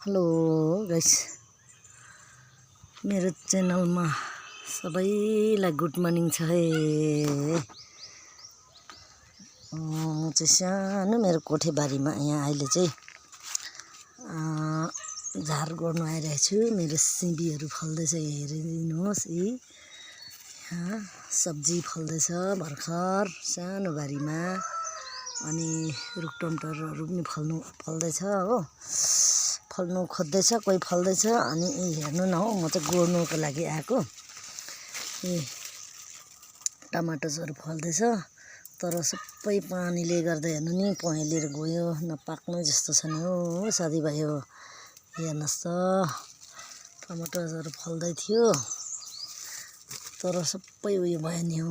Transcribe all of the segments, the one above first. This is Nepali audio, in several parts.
हेलो गाइस, मेरो च्यानलमा सबैलाई गुड मर्निङ छ है। म चाहिँ सानो मेरो कोठेबारीमा यहाँ अहिले चाहिँ झार गर्नु आइरहेको छु। मेरो सिमीहरू फल्दैछ, हेरिदिनुहोस् यहाँ सब्जी फल्दैछ भर्खर सानो बारीमा। अनि रुख टमाटरहरू पनि फल्दैछ हो, फल्नु खोज्दैछ, कोही फल्दैछ। अनि हेर्नु न हो, म चाहिँ गोड्नुको लागि आएको। टमाटरहरू फल्दैछ, तर सबै पानीले गर्दा हेर्नु नि पहेँलेर गयो, नपाक्नु जस्तो छ नि हो साथीभाइ हो। हेर्नुहोस् त, टमाटरहरू फल्दै थियो तर सबै उयो भयो नि हो,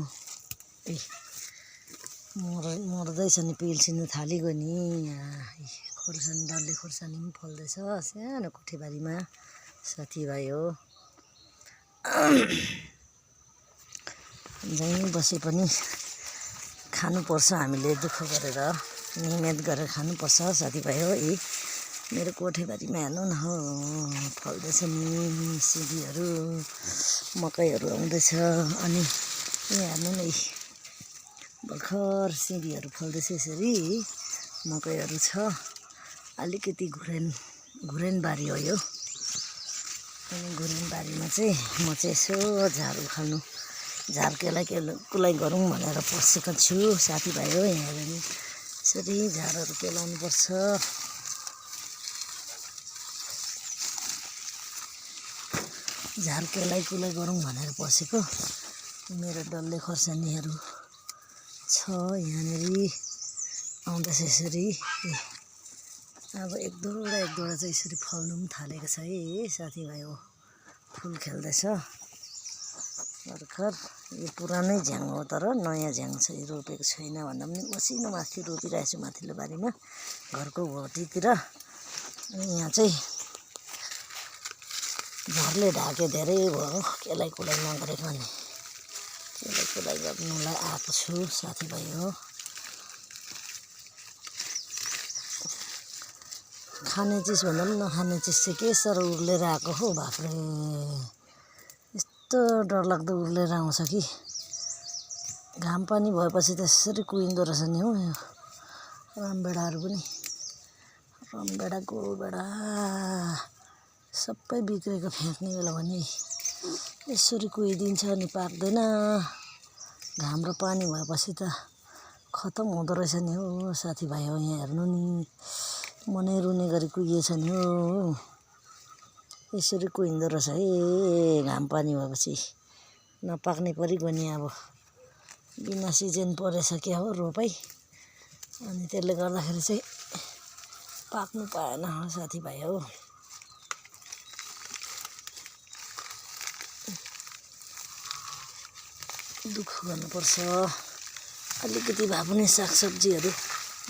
मर्दैछ नि, पिल्सिनु थालिगयो नि। खोर्सानी, डल्ले खोर्सानी पनि फल्दैछ सानो कोठेबारीमा साथीभाइ हो। जहीँ बसे पनि खानुपर्छ, हामीले दुःख गरेर मिहिनेत गरेर खानुपर्छ साथीभाइ हो। मेरो कोठेबारीमा हेर्नु न हो, फल्दैछ नि सिमीहरू, मकैहरू आउँदैछ। अनि यहाँ हेर्नु न, भर्खर सिमीहरू फल्दैछ, यसरी मकैहरू छ। अलिकति घुरेन बारी हो यो। अनि घुरेन बारीमा चाहिँ म चाहिँ यसो झार उखाल्नु, झार कुलाई गरौँ भनेर पसेको छु साथीभाइ हो। यहाँ हेर्नु नि, यसरी झारहरू केलाउनुपर्छ। झार कुलाई गरौँ भनेर पसेको। मेरो डल्ले खोर्सानीहरू छ यहाँनिर, आउँदैछ यसरी। अब एक दुईवटा चाहिँ यसरी फल्नु पनि थालेको छ है साथीभाइ हो। फुल खेल्दैछ भर्खर। यो पुरानै झ्याङ हो, तर नयाँ झ्याङ छ, यो रोपेको छैन भन्दा पनि मसिनो माथि रोपिरहेको छु, माथिल्लो बारीमा घरको घोटीतिर। अनि यहाँ चाहिँ झरले ढाके धेरै भयो, कुलाई नगरेको। अनि कुलाई गर्नुलाई आएको छु साथीभाइ हो। खाने चिज भन्दा पनि नखाने चिज चाहिँ के साह्रो उर्लेर आएको हो, बाफ्रे यस्तो डरलाग्दो उर्लेर आउँछ कि। घाम पानी भएपछि त्यसरी कुहिँदो रहेछ नि हो। यो रामभेडाहरू पनि, रामभेडा गोरुभेडा सबै बिग्रेको, फ्याँक्ने बेला भने यसरी कुहिदिन्छ अनि पाक्दैन। घाम र पानी भएपछि त खतम हुँदो रहेछ नि हो साथीभाइ हो। यहाँ हेर्नु नि, मनै रुने गरी कुहिएछ नि हो। यसरी कुहिँदो रहेछ है घाम पानी भएपछि, नपाक्ने परिगयो नि। अब बिना सिजन परेछ क्या हो रोपाइ, अनि त्यसले गर्दाखेरि चाहिँ पाक्नु पाएन साथीभाइ हो। दुःख गर्नुपर्छ, अलिकति भए पनि सागसब्जीहरू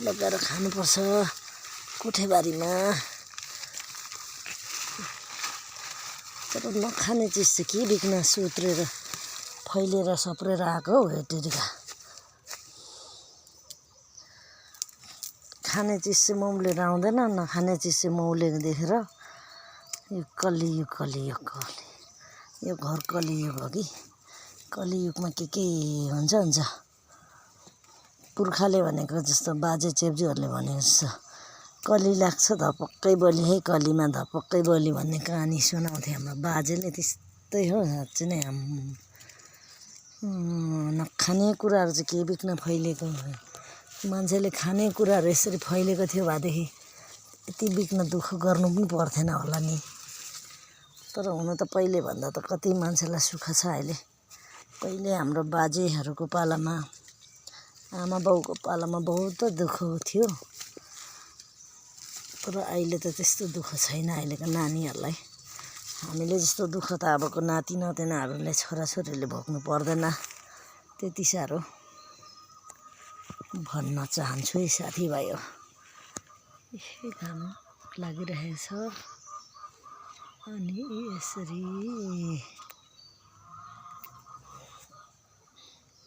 लगाएर खानुपर्छ कोठेबारीमा। तर नखाने चिज चाहिँ के बिग्न सुत्रेर फैलिएर सप्रेर आएको हौ हेटेरिका। खाने चिज चाहिँ मौलेर आउँदैन, नखाने चिज चाहिँ मौलेको देखेर यो कलियुग यो घर कलियुग हो कि। कलियुगमा के हुन्छ। पुर्खाले भनेको जस्तो, बाजे चेप्जूहरूले भनेको जस्तो, कली लाग्छ धपक्कै बलि है, कलीमा धपक्कै बलि भन्ने कहानी सुनाउँथे हाम्रो बाजेले। त्यस्तै हो साँच्चै नै। नखाने कुराहरू चाहिँ के बिग्न फैलिएको। मान्छेले खाने कुराहरू यसरी फैलिएको थियो भएदेखि यति बिग्न दुःख गर्नु पनि पर्थेन होला नि। तर हुन त पहिले भन्दा त कति मान्छेलाई सुख छ अहिले। पहिले हाम्रो बाजेहरूको पालामा, आमा बाउको पालामा बहुत दुःख थियो, तर अहिले त त्यस्तो दुःख छैन अहिलेको नानीहरूलाई। हामीले जस्तो दुःख त अबको नाति नातिनाहरूले, छोराछोरीले भोग्नु पर्दैन, त्यति साह्रो भन्न चाहन्छु है साथीभाइ हो। घाम लागिरहेको छ अनि यसरी